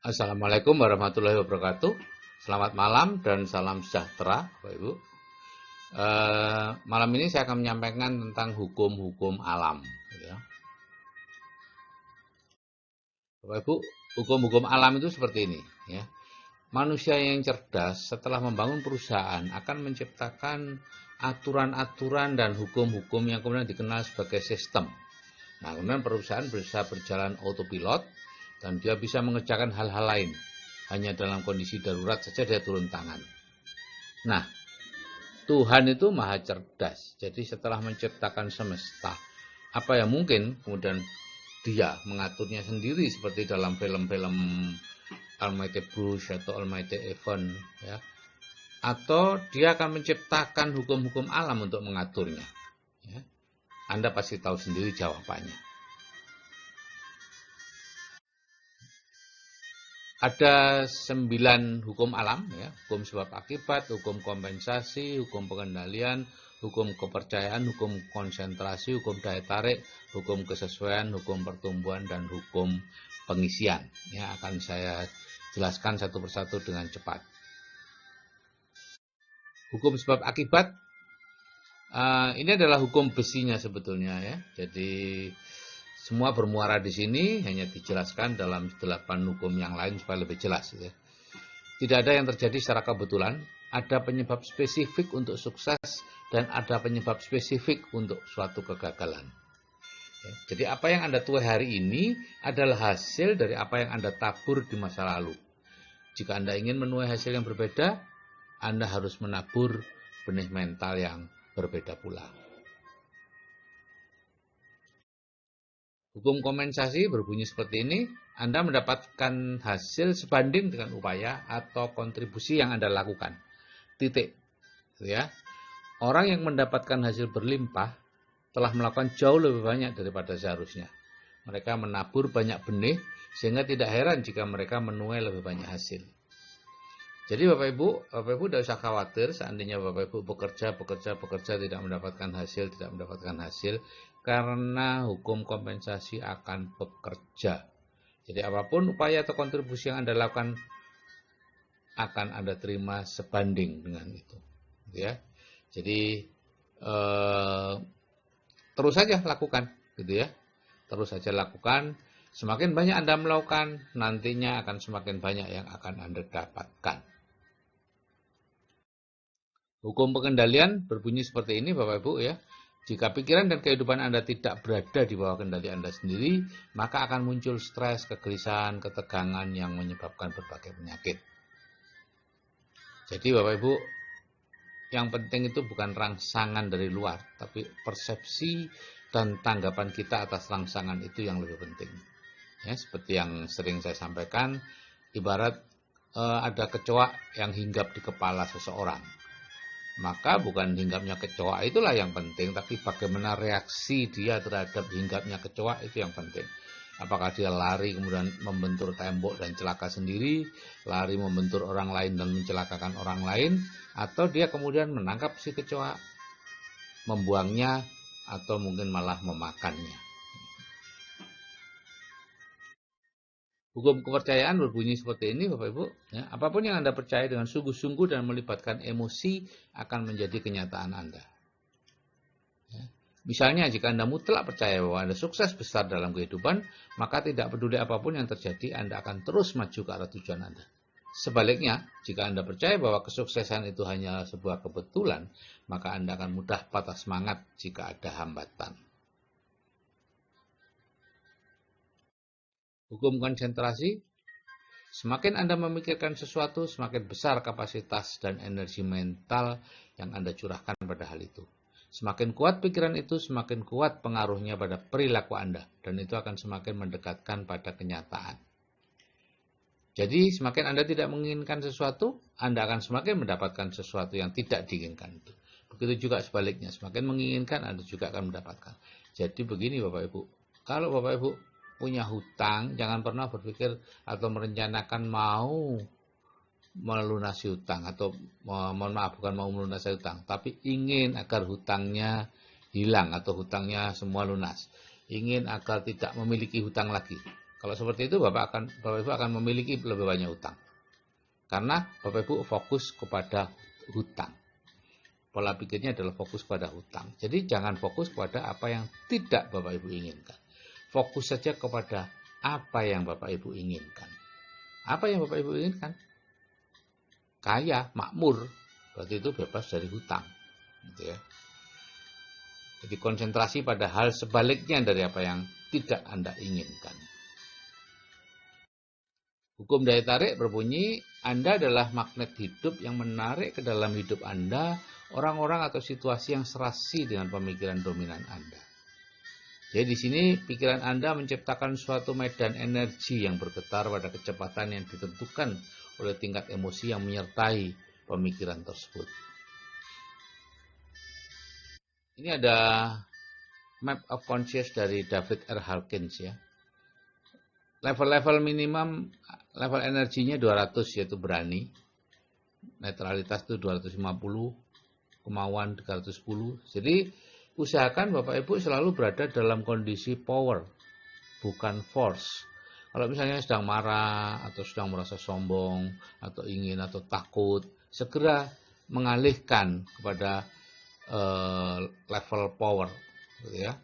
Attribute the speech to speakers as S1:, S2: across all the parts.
S1: Assalamualaikum warahmatullahi wabarakatuh. Selamat malam dan salam sejahtera, Bapak Ibu. Malam ini saya akan menyampaikan tentang hukum-hukum alam. Ya. Bapak Ibu, hukum-hukum alam itu seperti ini. Ya. Manusia yang cerdas setelah membangun perusahaan akan menciptakan aturan-aturan dan hukum-hukum yang kemudian dikenal sebagai sistem. Nah, kemudian perusahaan bisa berjalan autopilot dan dia bisa mengerjakan hal-hal lain. Hanya dalam kondisi darurat saja dia turun tangan. Nah, Tuhan itu maha cerdas. Jadi setelah menciptakan semesta, apa yang mungkin kemudian dia mengaturnya sendiri seperti dalam film-film Almighty Bruce atau Almighty Event, ya. Atau dia akan menciptakan hukum-hukum alam untuk mengaturnya. Ya. Anda pasti tahu sendiri jawabannya. Ada 9 hukum alam, ya, hukum sebab akibat, hukum kompensasi, hukum pengendalian, hukum kepercayaan, hukum konsentrasi, hukum daya tarik, hukum kesesuaian, hukum pertumbuhan, dan hukum pengisian. Ya, akan saya jelaskan satu persatu dengan cepat. Hukum sebab akibat, ini adalah hukum besinya sebetulnya, ya. Jadi semua bermuara di sini, hanya dijelaskan dalam 8 hukum yang lain supaya lebih jelas. Ya. Tidak ada yang terjadi secara kebetulan, ada penyebab spesifik untuk sukses dan ada penyebab spesifik untuk suatu kegagalan. Ya. Jadi apa yang Anda tuai hari ini adalah hasil dari apa yang Anda tabur di masa lalu. Jika Anda ingin menuai hasil yang berbeda, Anda harus menabur benih mental yang berbeda pula. Hukum kompensasi berbunyi seperti ini, Anda mendapatkan hasil sebanding dengan upaya atau kontribusi yang Anda lakukan. Titik. Ya. Orang yang mendapatkan hasil berlimpah telah melakukan jauh lebih banyak daripada seharusnya. Mereka menabur banyak benih, sehingga tidak heran jika mereka menuai lebih banyak hasil. Jadi Bapak Ibu tidak usah khawatir seandainya Bapak Ibu bekerja tidak mendapatkan hasil, karena hukum kompensasi akan bekerja. Jadi apapun upaya atau kontribusi yang Anda lakukan akan Anda terima sebanding dengan itu. Ya. Jadi terus saja lakukan, gitu ya. Terus saja lakukan. Semakin banyak Anda melakukan, nantinya akan semakin banyak yang akan Anda dapatkan. Hukum pengendalian berbunyi seperti ini Bapak Ibu, ya. Jika pikiran dan kehidupan Anda tidak berada di bawah kendali Anda sendiri, maka akan muncul stres, kegelisahan, ketegangan yang menyebabkan berbagai penyakit. Jadi Bapak Ibu, yang penting itu bukan rangsangan dari luar, tapi persepsi dan tanggapan kita atas rangsangan itu yang lebih penting. Ya, seperti yang sering saya sampaikan, ibarat ada kecoa yang hinggap di kepala seseorang. Maka bukan hinggapnya kecoa itulah yang penting, tapi bagaimana reaksi dia terhadap hinggapnya kecoa itu yang penting. Apakah dia lari kemudian membentur tembok dan celaka sendiri, lari membentur orang lain dan mencelakakan orang lain, atau dia kemudian menangkap si kecoa, membuangnya, atau mungkin malah memakannya. Hukum kepercayaan berbunyi seperti ini Bapak Ibu. Ya, apapun yang Anda percaya dengan sungguh-sungguh dan melibatkan emosi akan menjadi kenyataan Anda. Ya. Misalnya jika Anda mutlak percaya bahwa Anda sukses besar dalam kehidupan, maka tidak peduli apapun yang terjadi, Anda akan terus maju ke arah tujuan Anda. Sebaliknya, jika Anda percaya bahwa kesuksesan itu hanya sebuah kebetulan, maka Anda akan mudah patah semangat jika ada hambatan. Hukum konsentrasi, semakin Anda memikirkan sesuatu, semakin besar kapasitas dan energi mental yang Anda curahkan pada hal itu. Semakin kuat pikiran itu, semakin kuat pengaruhnya pada perilaku Anda, dan itu akan semakin mendekatkan pada kenyataan. Jadi, semakin Anda tidak menginginkan sesuatu, Anda akan semakin mendapatkan sesuatu yang tidak diinginkan itu. Begitu juga sebaliknya, semakin menginginkan, Anda juga akan mendapatkan. Jadi begini Bapak Ibu, kalau Bapak Ibu punya hutang, jangan pernah berpikir atau merencanakan mau melunasi hutang, atau mohon maaf, bukan mau melunasi hutang, tapi ingin agar hutangnya hilang atau hutangnya semua lunas. Ingin agar tidak memiliki hutang lagi. Kalau seperti itu Bapak Ibu akan memiliki lebih banyak hutang. Karena Bapak Ibu fokus kepada hutang. Pola pikirnya adalah fokus pada hutang. Jadi jangan fokus pada apa yang tidak Bapak Ibu inginkan. Fokus saja kepada apa yang Bapak Ibu inginkan. Apa yang Bapak Ibu inginkan? Kaya, makmur. Berarti itu bebas dari hutang. Gitu ya. Jadi konsentrasi pada hal sebaliknya dari apa yang tidak Anda inginkan. Hukum daya tarik berbunyi, Anda adalah magnet hidup yang menarik ke dalam hidup Anda orang-orang atau situasi yang serasi dengan pemikiran dominan Anda. Jadi di sini pikiran Anda menciptakan suatu medan energi yang bergetar pada kecepatan yang ditentukan oleh tingkat emosi yang menyertai pemikiran tersebut. Ini ada Map of Conscious dari David R. Hawkins ya. Level-level minimum, level energinya 200 yaitu berani. Netralitas itu 250, kemauan 310. Jadi usahakan Bapak Ibu selalu berada dalam kondisi power, bukan force. Kalau misalnya sedang marah atau sedang merasa sombong atau ingin atau takut, segera mengalihkan kepada level power, gitu ya.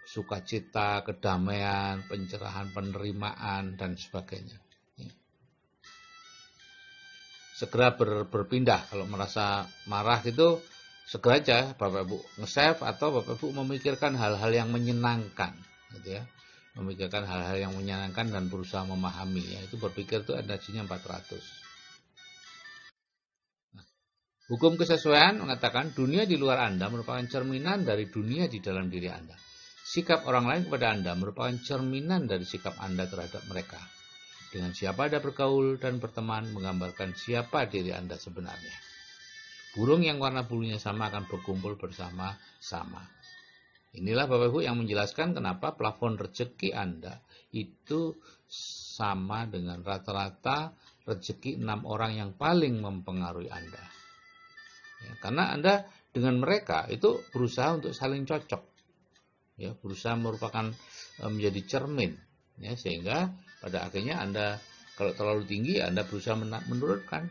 S1: Sukacita, kedamaian, pencerahan, penerimaan, dan sebagainya. Segera berpindah. Kalau merasa marah gitu, segera aja Bapak Ibu nge-save atau Bapak Ibu memikirkan hal-hal yang menyenangkan. Gitu ya. Memikirkan hal-hal yang menyenangkan dan berusaha memahami. Ya. Itu berpikir itu energinya 400. Nah, hukum kesesuaian mengatakan dunia di luar Anda merupakan cerminan dari dunia di dalam diri Anda. Sikap orang lain kepada Anda merupakan cerminan dari sikap Anda terhadap mereka. Dengan siapa Anda bergaul dan berteman menggambarkan siapa diri Anda sebenarnya. Burung yang warna bulunya sama akan berkumpul bersama-sama. Inilah Bapak Ibu yang menjelaskan kenapa plafon rezeki Anda itu sama dengan rata-rata rezeki 6 orang yang paling mempengaruhi Anda. Ya, karena Anda dengan mereka itu berusaha untuk saling cocok. Ya, berusaha merupakan menjadi cermin ya, sehingga pada akhirnya Anda kalau terlalu tinggi Anda berusaha menurunkan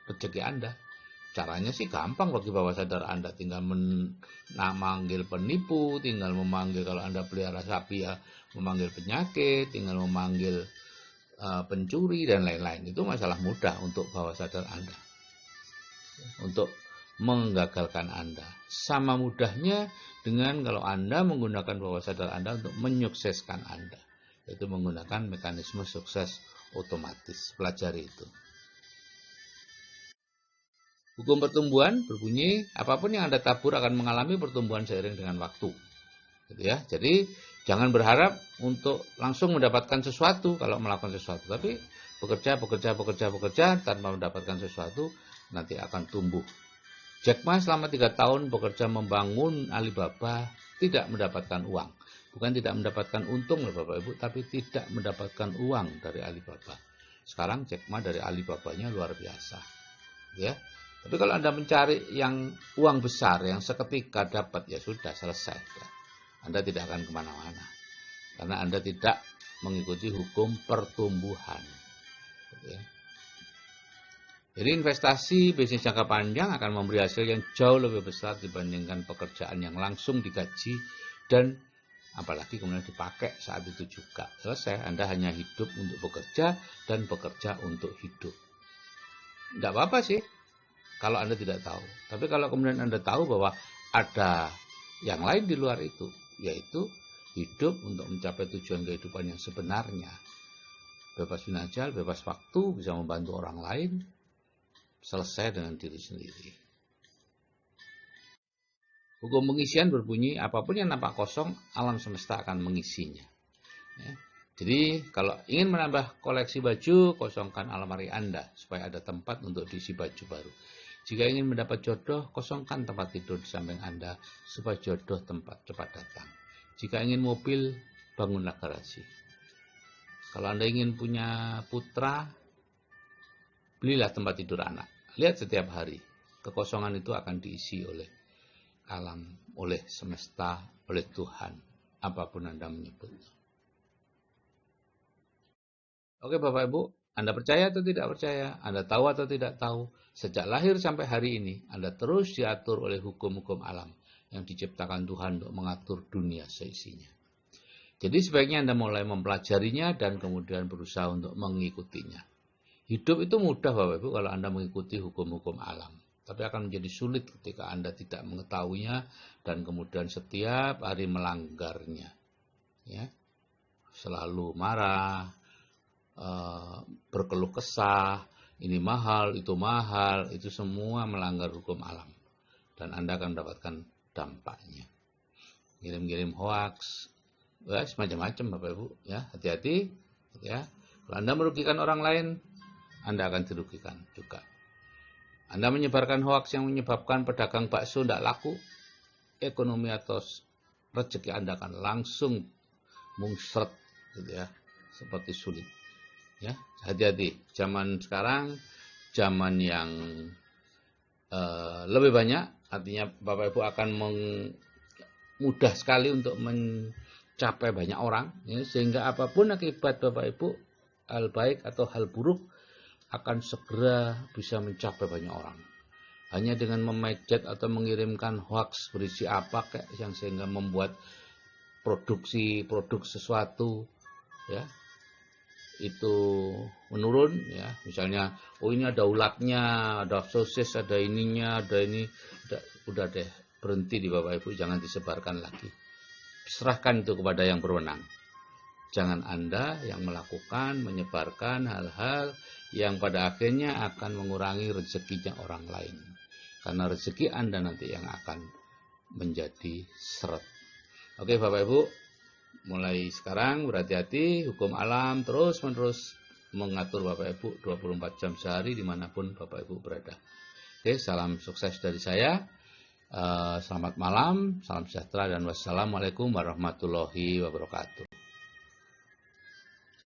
S1: rezeki Anda. Caranya sih gampang bagi bawah sadar Anda, tinggal memanggil penipu, tinggal memanggil kalau Anda pelihara sapi ya memanggil penyakit, tinggal memanggil pencuri dan lain-lain. Itu masalah mudah untuk bawah sadar Anda. Untuk menggagalkan Anda. Sama mudahnya dengan kalau Anda menggunakan bawah sadar Anda untuk menyukseskan Anda. Yaitu menggunakan mekanisme sukses otomatis. Pelajari itu. Hukum pertumbuhan berbunyi, apapun yang Anda tabur akan mengalami pertumbuhan seiring dengan waktu. Gitu ya. Jadi jangan berharap untuk langsung mendapatkan sesuatu kalau melakukan sesuatu. Tapi bekerja tanpa mendapatkan sesuatu nanti akan tumbuh. Jack Ma selama 3 tahun bekerja membangun Alibaba tidak mendapatkan uang. Bukan tidak mendapatkan untung loh Bapak Ibu, tapi tidak mendapatkan uang dari Alibaba. Sekarang Jack Ma dari Alibabanya luar biasa. Ya. Tapi kalau Anda mencari yang uang besar, yang seketika dapat, ya sudah selesai. Ya. Anda tidak akan kemana-mana. Karena Anda tidak mengikuti hukum pertumbuhan. Ya. Jadi investasi bisnis jangka panjang akan memberi hasil yang jauh lebih besar dibandingkan pekerjaan yang langsung digaji dan apalagi kemudian dipakai saat itu juga. Selesai, Anda hanya hidup untuk bekerja dan bekerja untuk hidup. Tidak apa-apa sih kalau Anda tidak tahu. Tapi kalau kemudian Anda tahu bahwa ada yang lain di luar itu, yaitu hidup untuk mencapai tujuan kehidupan yang sebenarnya. Bebas finansial, bebas waktu, bisa membantu orang lain, selesai dengan diri sendiri. Hukum pengisian berbunyi, apapun yang nampak kosong, alam semesta akan mengisinya. Ya. Jadi, kalau ingin menambah koleksi baju, kosongkan almari Anda, supaya ada tempat untuk diisi baju baru. Jika ingin mendapat jodoh, kosongkan tempat tidur di samping Anda, supaya jodoh cepat datang. Jika ingin mobil, bangunlah garasi. Kalau Anda ingin punya putra, belilah tempat tidur anak. Lihat setiap hari, kekosongan itu akan diisi oleh alam, oleh semesta, oleh Tuhan, apapun Anda menyebut. Oke Bapak Ibu, Anda percaya atau tidak percaya? Anda tahu atau tidak tahu? Sejak lahir sampai hari ini, Anda terus diatur oleh hukum-hukum alam yang diciptakan Tuhan untuk mengatur dunia seisinya. Jadi sebaiknya Anda mulai mempelajarinya dan kemudian berusaha untuk mengikutinya. Hidup itu mudah Bapak Ibu kalau Anda mengikuti hukum-hukum alam. Tapi akan menjadi sulit ketika Anda tidak mengetahuinya dan kemudian setiap hari melanggarnya. Ya, selalu marah, berkeluh kesah, ini mahal, itu semua melanggar hukum alam. Dan Anda akan mendapatkan dampaknya. Ngirim-ngirim hoax, ya, semacam-macam Bapak Ibu, ya, hati-hati, ya. Kalau Anda merugikan orang lain, Anda akan dirugikan juga. Anda menyebarkan hoax yang menyebabkan pedagang bakso tidak laku, ekonomi atau rezeki Anda akan langsung mungsret, gitu ya, seperti sulit. Ya, hati-hati. Zaman sekarang, zaman yang lebih banyak, artinya Bapak Ibu akan mudah sekali untuk mencapai banyak orang, ya, sehingga apapun akibat Bapak Ibu, hal baik atau hal buruk akan segera bisa mencapai banyak orang. Hanya dengan memejat atau mengirimkan hoax berisi apa kayak yang sehingga membuat produk sesuatu, ya, itu menurun, ya. Misalnya, oh ini ada ulatnya, ada sosis, ada ininya, ada ini, udah deh, berhenti di Bapak Ibu, jangan disebarkan lagi. Serahkan itu kepada yang berwenang. Jangan Anda yang melakukan, menyebarkan hal-hal yang pada akhirnya akan mengurangi rezekinya orang lain. Karena rezeki Anda nanti yang akan menjadi seret. Oke Bapak Ibu, mulai sekarang berhati-hati, hukum alam terus-menerus mengatur Bapak Ibu 24 jam sehari dimanapun Bapak Ibu berada. Oke, salam sukses dari saya. Selamat malam, salam sejahtera dan wassalamualaikum warahmatullahi wabarakatuh.